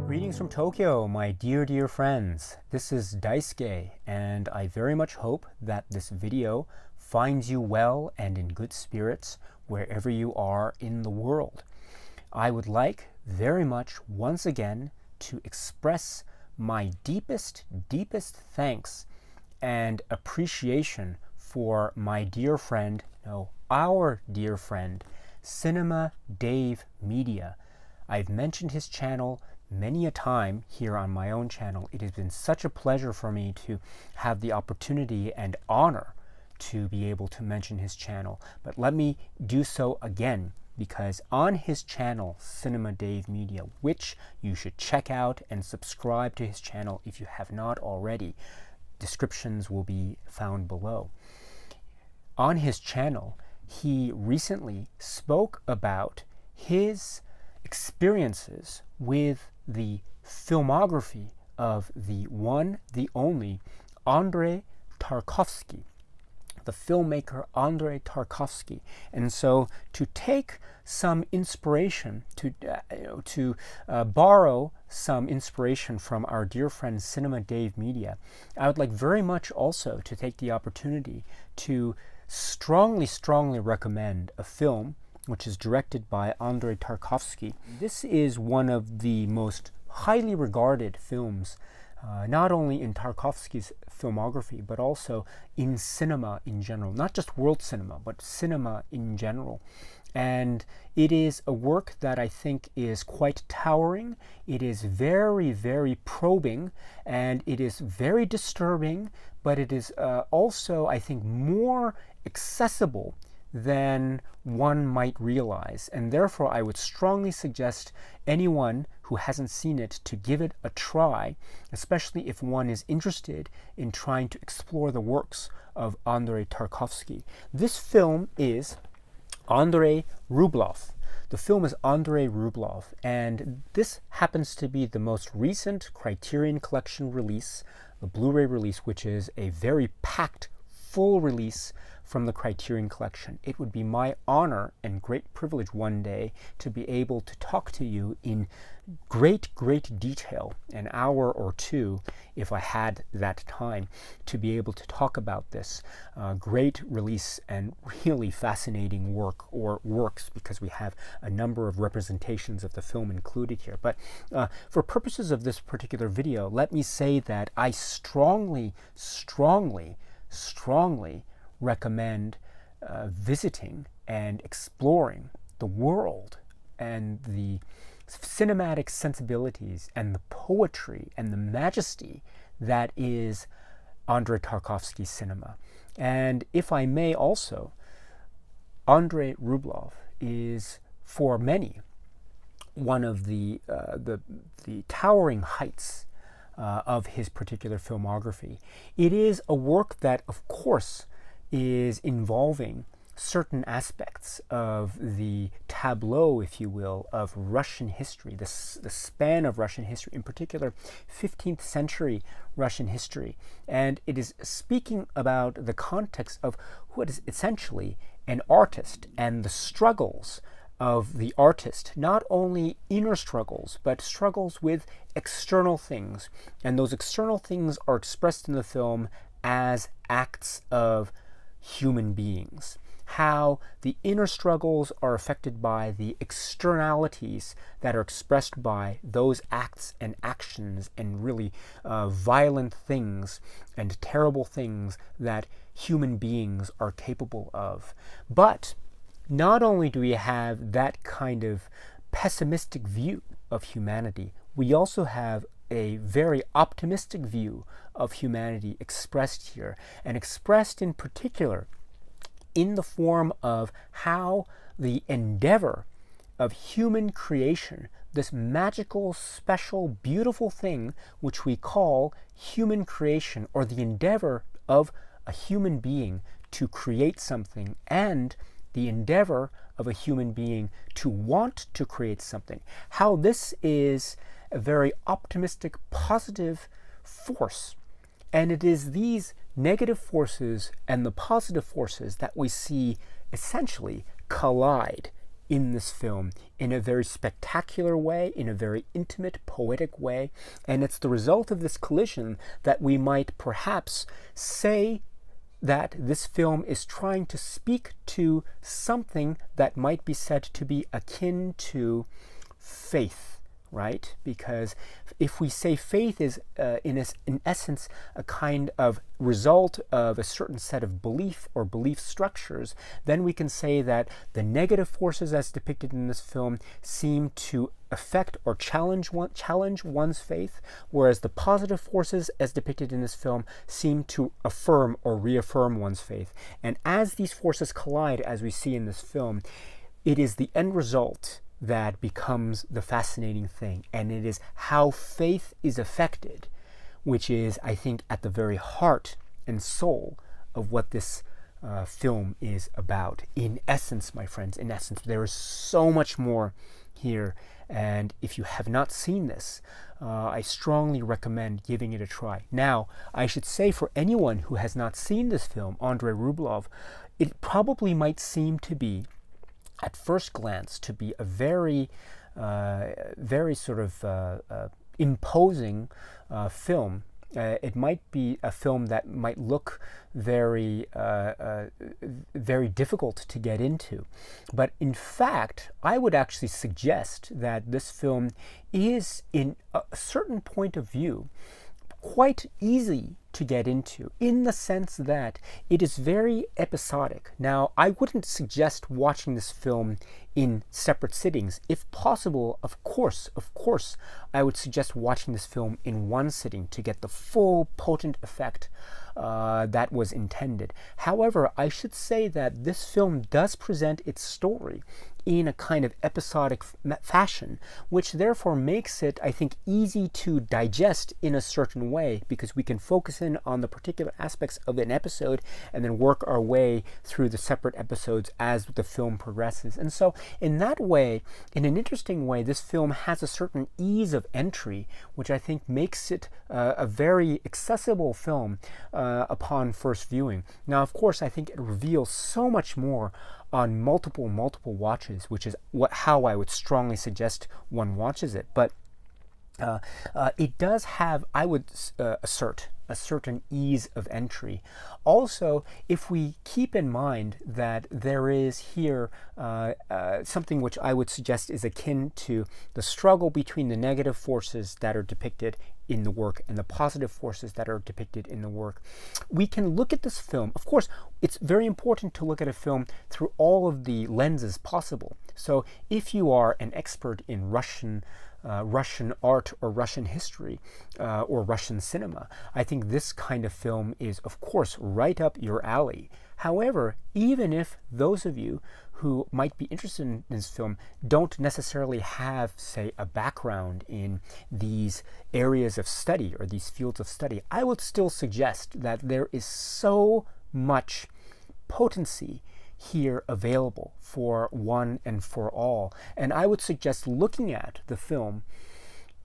Greetings from Tokyo, my dear friends. This is Daisuke, and I very much hope that this video finds you well and in good spirits wherever you are in the world. I would like very much once again to express my deepest thanks and appreciation for my dear friend, no, our dear friend, Cinema Dave Media. I've mentioned his channel many a time here on my own channel. It has been such a pleasure for me to have the opportunity and honor to be able to mention his channel. But let me do so again, because on his channel, Cinema Dave Media, which you should check out and subscribe to his channel if you have not already, descriptions will be found below. On his channel, he recently spoke about his experiences with the filmography of the one, the only Andrei Tarkovsky, the filmmaker Andrei Tarkovsky. And so to take some inspiration, to borrow some inspiration from our dear friend Cinema Dave Media, I would like very much also to take the opportunity to strongly recommend a film which is directed by Andrei Tarkovsky. This is one of the most highly regarded films, not only in Tarkovsky's filmography, but also in cinema in general. Not just world cinema, but cinema in general. And it is a work that I think is quite towering. It is very probing, and it is very disturbing, but it is also, I think, more accessible than one might realize. And therefore, I would strongly suggest anyone who hasn't seen it to give it a try, especially if one is interested in trying to explore the works of Andrei Tarkovsky. This film is Andrei Rublev. The film is Andrei Rublev, and this happens to be the most recent Criterion Collection release, the Blu-ray release, which is a very packed, full release from the Criterion Collection. It would be my honor and great privilege one day to be able to talk to you in great detail, an hour or two, if I had that time, to be able to talk about this great release and really fascinating work, or works, because we have a number of representations of the film included here. But for purposes of this particular video, let me say that I strongly recommend visiting and exploring the world and the cinematic sensibilities and the poetry and the majesty that is Andrei Tarkovsky's cinema. And if I may also, Andrei Rublev is, for many, one of the towering heights of his particular filmography. It is a work that, of course, is involving certain aspects of the tableau, if you will, of Russian history, the span of Russian history, in particular 15th century Russian history. And it is speaking about the context of what is essentially an artist and the struggles of the artist, not only inner struggles, but struggles with external things. And those external things are expressed in the film as acts of human beings. How the inner struggles are affected by the externalities that are expressed by those acts and actions and really violent things and terrible things that human beings are capable of. But not only do we have that kind of pessimistic view of humanity, we also have a very optimistic view of humanity expressed here, and expressed in particular in the form of how the endeavor of human creation, this magical, special, beautiful thing which we call human creation, or the endeavor of a human being to create something, and the endeavor of a human being to want to create something. How this is a very optimistic, positive force. And it is these negative forces and the positive forces that we see essentially collide in this film in a very spectacular way, in a very intimate, poetic way. And it's the result of this collision that we might perhaps say that this film is trying to speak to something that might be said to be akin to faith, right? Because if we say faith is, in essence, a kind of result of a certain set of belief or belief structures, then we can say that the negative forces as depicted in this film seem to affect or challenge one's faith, whereas the positive forces as depicted in this film seem to affirm or reaffirm one's faith. And as these forces collide, as we see in this film, it is the end result that becomes the fascinating thing, and it is how faith is affected, which is, I think, at the very heart and soul of what this film is about. In essence, my friends, in essence, there is so much more here, and if you have not seen this, I strongly recommend giving it a try. Now, I should say, for anyone who has not seen this film, Andrei Rublev, it probably might seem to be, at first glance, to be a very sort of imposing film. It might be a film that might look very difficult to get into. But in fact, I would actually suggest that this film is, in a certain point of view, quite easy to get into, in the sense that it is very episodic. Now, I wouldn't suggest watching this film in separate sittings. If possible, of course, I would suggest watching this film in one sitting to get the full potent effect that was intended. However, I should say that this film does present its story in a kind of episodic fashion, which therefore makes it, I think, easy to digest in a certain way, because we can focus in on the particular aspects of an episode and then work our way through the separate episodes as the film progresses. And so in that way, in an interesting way, this film has a certain ease of entry, which I think makes it a very accessible film upon first viewing. Now, of course, I think it reveals so much more on multiple watches, which is how I would strongly suggest one watches it. But it does have, I would assert, a certain ease of entry. Also, if we keep in mind that there is here something which I would suggest is akin to the struggle between the negative forces that are depicted in the work and the positive forces that are depicted in the work, we can look at this film. Of course, it's very important to look at a film through all of the lenses possible. So if you are an expert in Russian art or Russian history or Russian cinema, I think this kind of film is, of course, right up your alley. However, even if those of you who might be interested in this film don't necessarily have, say, a background in these areas of study or these fields of study, I would still suggest that there is so much potency here available for one and for all. And I would suggest looking at the film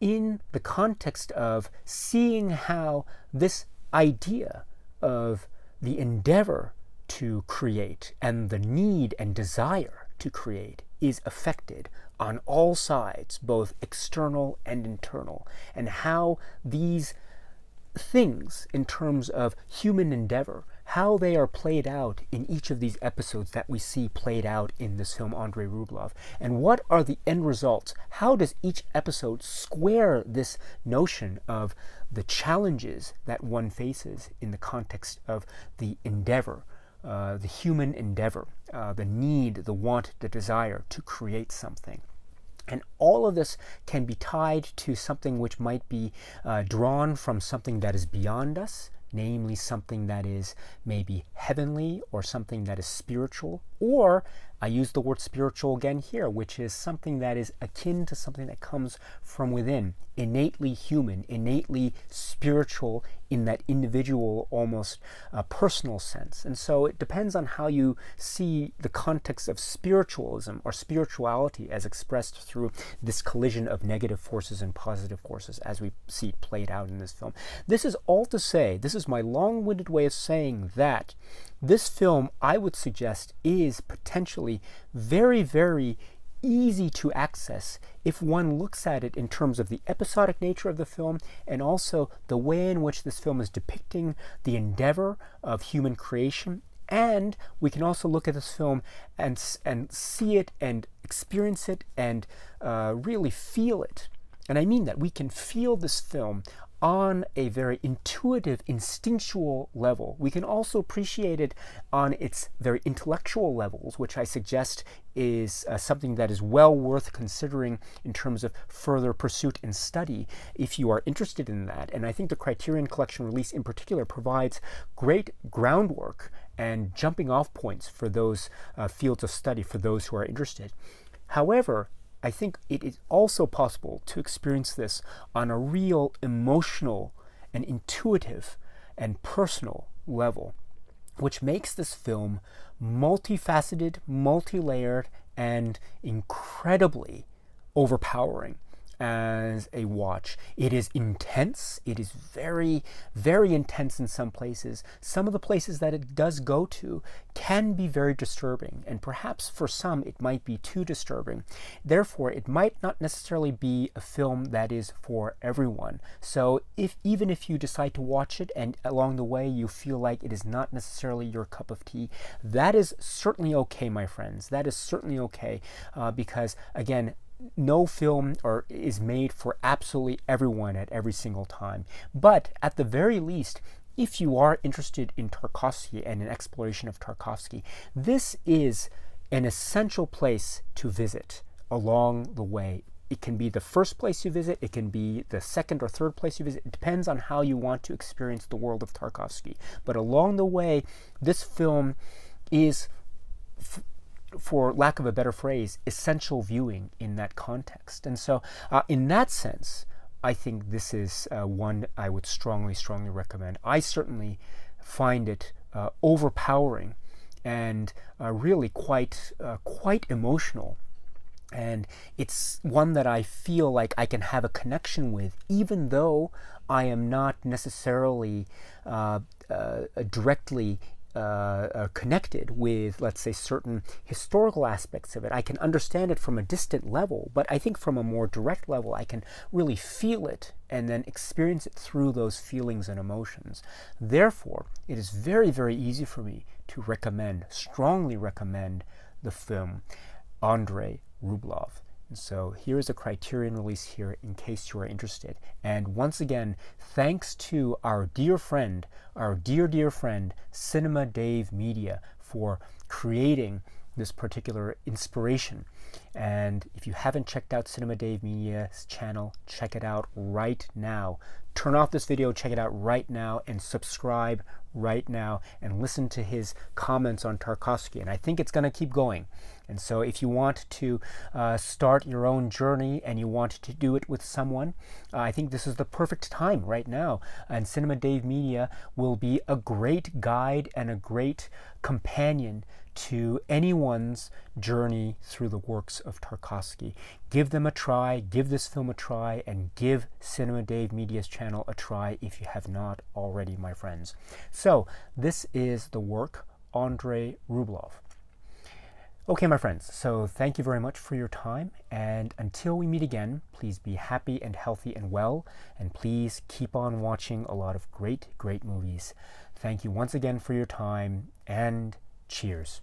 in the context of seeing how this idea of the endeavor to create and the need and desire to create is affected on all sides, both external and internal, and how these things in terms of human endeavor, how they are played out in each of these episodes that we see played out in this film, Andrei Rublev, and what are the end results? How does each episode square this notion of the challenges that one faces in the context of the endeavor, the human endeavor, the need, the want, the desire to create something? And all of this can be tied to something which might be drawn from something that is beyond us, namely something that is maybe heavenly or something that is spiritual, or I use the word spiritual again here, which is something that is akin to something that comes from within, innately human, innately spiritual in that individual, almost personal sense. And so it depends on how you see the context of spiritualism or spirituality as expressed through this collision of negative forces and positive forces as we see played out in this film. This is all to say, this is my long-winded way of saying that this film, I would suggest, is potentially very, very easy to access if one looks at it in terms of the episodic nature of the film and also the way in which this film is depicting the endeavor of human creation. And we can also look at this film and see it and experience it and really feel it. And I mean that we can feel this film on a very intuitive, instinctual level. We can also appreciate it on its very intellectual levels, which I suggest is something that is well worth considering in terms of further pursuit and study if you are interested in that. And I think the Criterion Collection release in particular provides great groundwork and jumping off points for those fields of study for those who are interested. However, I think it is also possible to experience this on a real emotional and intuitive and personal level, which makes this film multifaceted, multi-layered, and incredibly overpowering as a watch. It is intense. It is very, very intense in some places. Some of the places that it does go to can be very disturbing, and perhaps for some it might be too disturbing. Therefore, it might not necessarily be a film that is for everyone. So even if you decide to watch it and along the way you feel like it is not necessarily your cup of tea, that is certainly okay, my friends. That is certainly okay because, again, no film is made for absolutely everyone at every single time. But at the very least, if you are interested in Tarkovsky and an exploration of Tarkovsky, this is an essential place to visit along the way. It can be the first place you visit, it can be the second or third place you visit. It depends on how you want to experience the world of Tarkovsky. But along the way, this film is, for lack of a better phrase, essential viewing in that context. And so in that sense, I think this is one I would strongly, strongly recommend. I certainly find it overpowering and really quite emotional. And it's one that I feel like I can have a connection with, even though I am not necessarily directly connected with, let's say, certain historical aspects of it. I can understand it from a distant level, but I think from a more direct level, I can really feel it and then experience it through those feelings and emotions. Therefore, it is very, very easy for me to recommend, strongly recommend, the film Andrei Rublev. And so here is a Criterion release here in case you are interested. And once again, thanks to our dear friend, our dear friend, Cinema Dave Media, for creating this particular inspiration. And if you haven't checked out Cinema Dave Media's channel, check it out right now. Turn off this video, check it out right now, and subscribe right now, and listen to his comments on Tarkovsky. And I think it's going to keep going. And so if you want to start your own journey and you want to do it with someone, I think this is the perfect time right now. And Cinema Dave Media will be a great guide and a great companion to anyone's journey through the works of Tarkovsky. Give them a try, give this film a try, and give Cinema Dave Media's channel a try if you have not already, my friends. So this is the work Andrei Rublev. Okay, my friends, so thank you very much for your time, and until we meet again, please be happy and healthy and well, and please keep on watching a lot of great movies. Thank you once again for your time, and cheers.